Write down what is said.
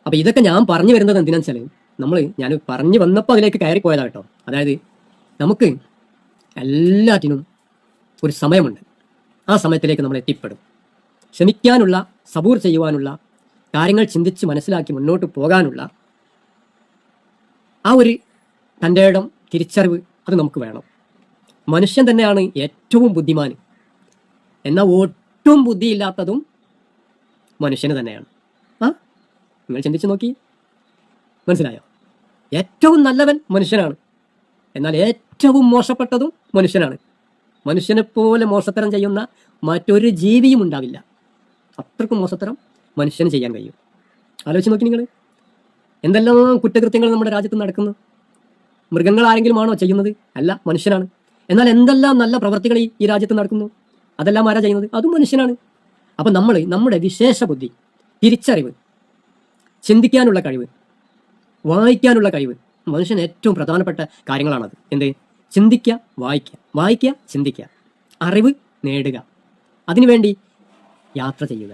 അപ്പോൾ ഇതൊക്കെ ഞാൻ പറഞ്ഞു വരുന്നത് എന്തിനാണെന്ന് വെച്ചാൽ ഞാൻ പറഞ്ഞു വന്നപ്പോൾ അതിലേക്ക് കയറിപ്പോയതാണ് കേട്ടോ. അതായത് നമുക്ക് എല്ലാറ്റിനും ഒരു സമയമുണ്ട്. ആ സമയത്തിലേക്ക് നമ്മൾ എത്തിപ്പെടും. ക്ഷമിക്കാനുള്ള, സബൂർ ചെയ്യുവാനുള്ള, കാര്യങ്ങൾ ചിന്തിച്ച് മനസ്സിലാക്കി മുന്നോട്ട് പോകാനുള്ള ആ ഒരു തൻ്റെ ഇടം, തിരിച്ചറിവ് അത് നമുക്ക് വേണം. മനുഷ്യൻ തന്നെയാണ് ഏറ്റവും ബുദ്ധിമാൻ. എന്നാൽ ഒട്ടും ബുദ്ധിയില്ലാത്തതും മനുഷ്യന് തന്നെയാണ്. നിങ്ങൾ ചിന്തിച്ച് നോക്കി, മനസ്സിലായോ? ഏറ്റവും നല്ലവൻ മനുഷ്യനാണ്, എന്നാൽ ഏറ്റവും മോശപ്പെട്ടതും മനുഷ്യനാണ്. മനുഷ്യനെ പോലെ മോശത്തരം ചെയ്യുന്ന മറ്റൊരു ജീവിയും ഉണ്ടാവില്ല. അത്രക്കും മോശത്തരം മനുഷ്യന് ചെയ്യാൻ കഴിയും. ആലോചിച്ച് നോക്കി നിങ്ങൾ. എന്തെല്ലാം കുറ്റകൃത്യങ്ങൾ നമ്മുടെ രാജ്യത്ത് നടക്കുന്നു. മൃഗങ്ങൾ ആരെങ്കിലും ആണോ ചെയ്യുന്നത്? അല്ല, മനുഷ്യനാണ്. എന്നാൽ എന്തെല്ലാം നല്ല പ്രവർത്തികൾ ഈ രാജ്യത്ത് നടക്കുന്നു, അതെല്ലാം ആരാ ചെയ്യുന്നത്? അതും മനുഷ്യനാണ്. അപ്പം നമ്മുടെ വിശേഷ ബുദ്ധി, തിരിച്ചറിവ്, ചിന്തിക്കാനുള്ള കഴിവ്, വായിക്കാനുള്ള കഴിവ്, മനുഷ്യന് ഏറ്റവും പ്രധാനപ്പെട്ട കാര്യങ്ങളാണത്. എന്ത്? ചിന്തിക്കുക, വായിക്കുക, ചിന്തിക്കുക, അറിവ് നേടുക, അതിനുവേണ്ടി യാത്ര ചെയ്യുക.